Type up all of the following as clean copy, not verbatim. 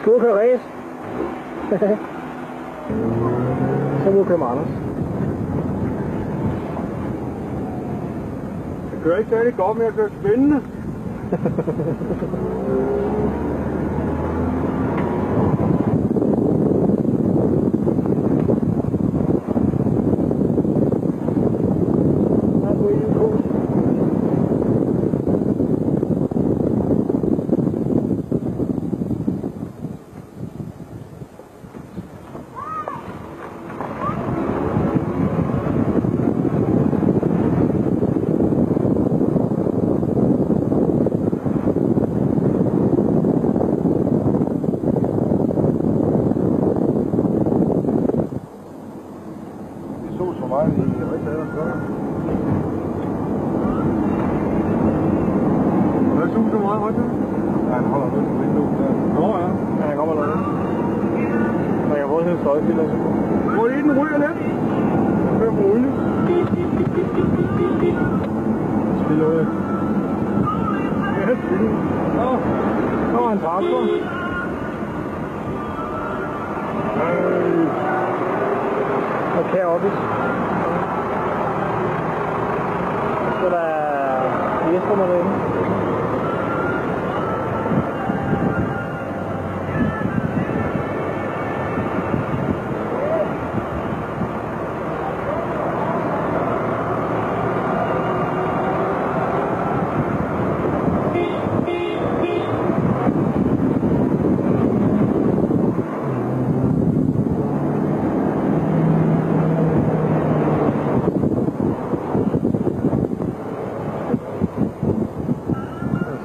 skal ud og køre race. Så vil du køre med Anders. Jeg kører ikke særlig godt, men jeg kører spændende.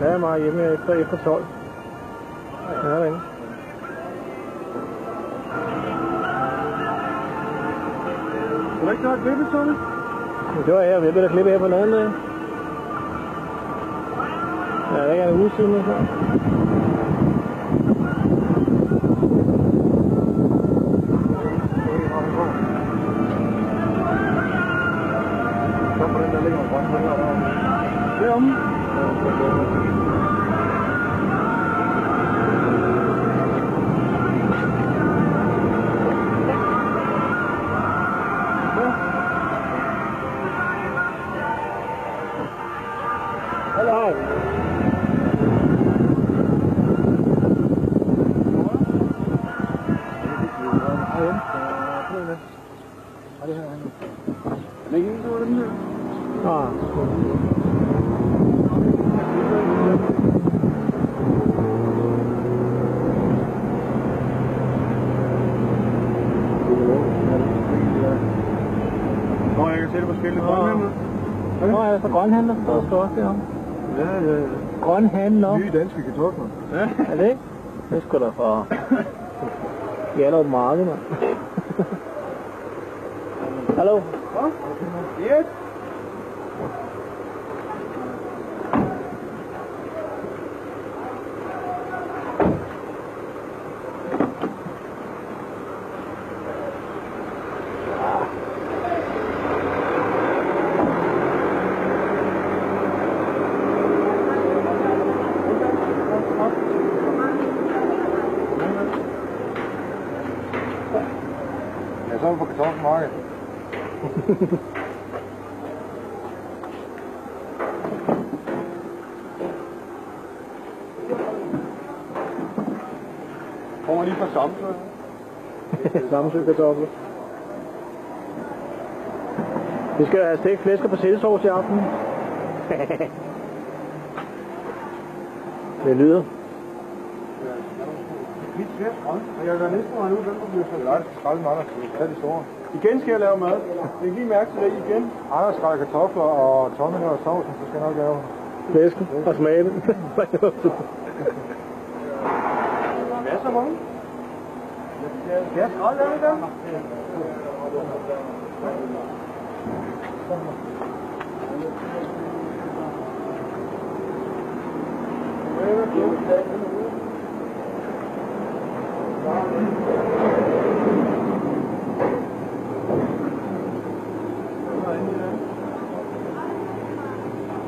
Jeg er meget hjemme efter 12. Ja, derinde. Vil du ikke tage et klippe, Sonne? Det var her. Jeg vil da klippe her på den anden dag. Ja, det er en uge siden. Så. Så på den der ligger grøn derovre. Deromme. Nå, er det for grønhandler? Der står også derom. Ja. Grønhandler. Nye danske kartofler. Ja. Er det ikke? Det er sgu da fra Hjallerup Marked, mand. Hallo? Yes. Så er vi på kartoffelmarked. Kommer lige fra Samsø. Samsø kartofler. Vi skal have stegt flæsker på sildesovs i aften. Det lyder. Jeg vil næsten regne ud, hvem der bliver så. Nej, det skal skrælle med Anders. Det er de store. Igen skal jeg lave mad. Jeg kan mærke til det igen. Anders skræller kartofler og tommel og sovsen, så skal jeg nok lave flæsken og smage det. Masser af mange. Skal jeg skrælle lave det der?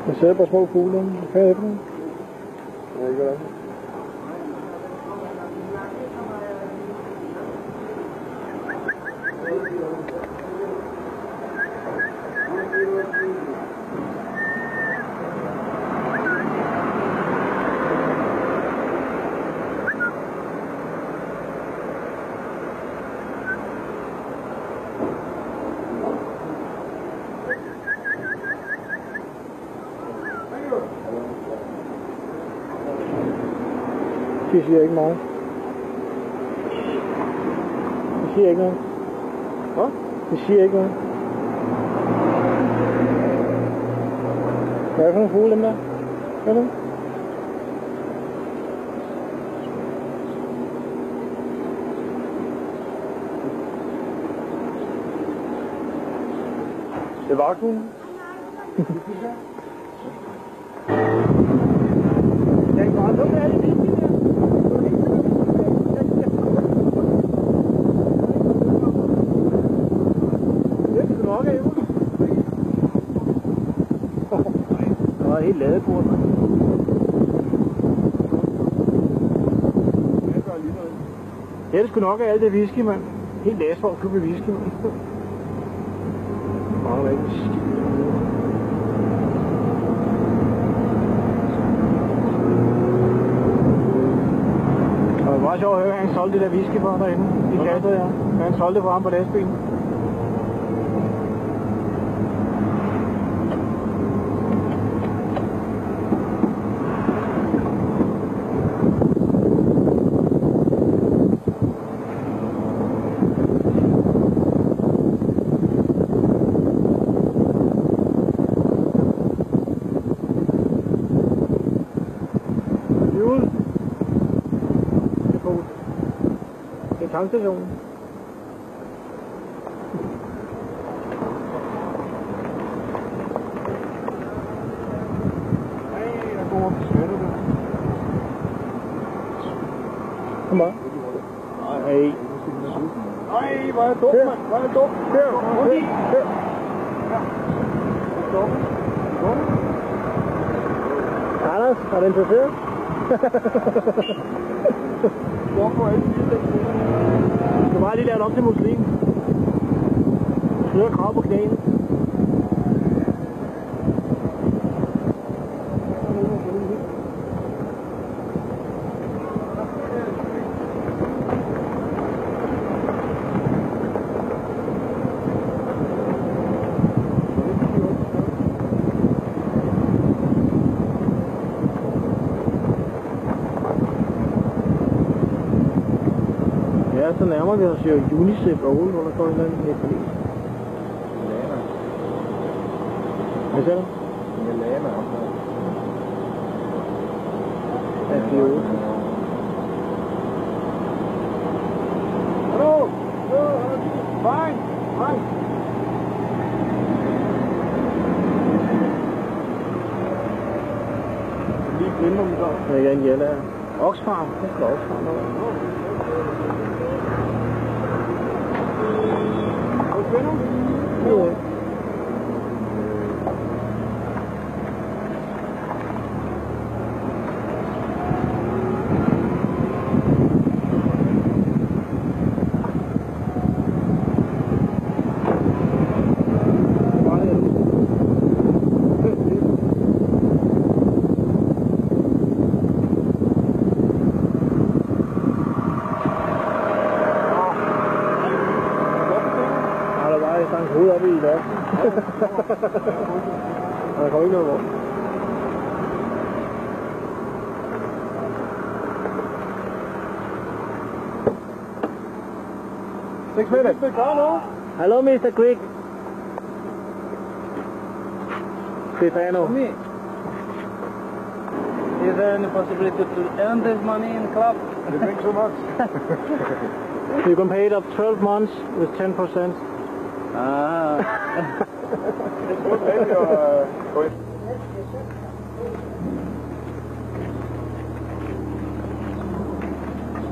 Jeg ser på små fugle. Hvad er det? Jeg ved ikke, hvordan. De siger ikke meget. De siger ikke noget. Hvad? De siger ikke noget. Hvad er det for nogle fugle, dem der? Hvad er det? Det er vagthunden. Jeg kan bare lukke alle de der. Det er nok af, der var helt ladebord. Det er sgu nok af alt det whisky, mand. Helt asfalt købe whisky, mand. Meget rigtig. Og det var meget sjovt at høre, at han solgte det der whisky for derinde. De kassede, ja. Han solgte det for ham på lastbilen. Det er tankstationen. Nej, der går op til Svende, du. Kom bare. Nej. Nej, hvor er det dumt, mand. Hvor er det dumt. Her. Anders, er du interesseret? Hvorfor er det lige? Du skal bare lige lade det op til muslim. Slør krav på knæene. Ja, så nærmer vi os jo UNICEF og hvor der står en eller anden nepalese. Hvad siger du? Milana. Ja, det er jo. Hallo! Fine! Fine! Lige glemme om der. Jeg er en jælle her. Oxfarm. Det skal Oxfarm over. Jo. Sankt hoved oppe i loften. Der kommer ikke noget hvor. Hello, Mr. Quick. Stefano. Is there any possibility to earn this money in club? You drink so much? You can pay it up 12 months with 10%. Ah. It's good maybe or...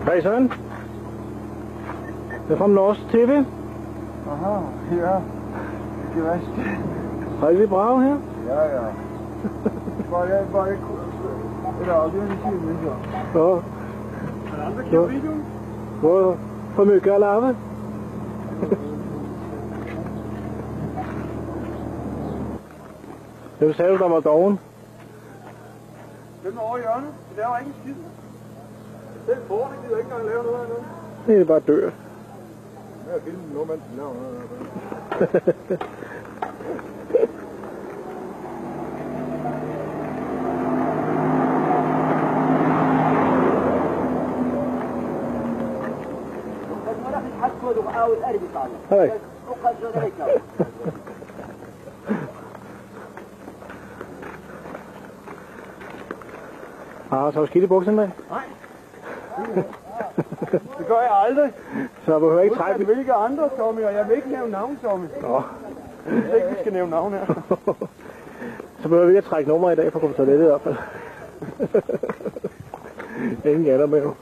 Hey son, they're from Norsk TV. Aha, ja. Gerecht. Har vi brav her? Ja, ja. Bare ikke... Eller aldrig en tid, men så. Ja. Er der andre kigger videoen? Hvor for mycket at lave? Det sagde du, der var doven. Den er over i hjørnet. Det laver ikke en skid. Den får, det gider ikke engang lave noget af noget. Det er bare dør. Jeg er filmen nu, mens den laver noget af det. Hej. Ah, så er skidt i bukserne, Nej. Det gør jeg aldrig. så behøver jeg ikke trække. Hvilke andre, Tommy, og jeg vil ikke nævne navn, Tommy. Nå. Jeg synes ikke, vi skal nævne navn her. Så behøver vi ikke at trække nummer i dag for at komme på toilettet i hvert fald. Ingen alder med jo.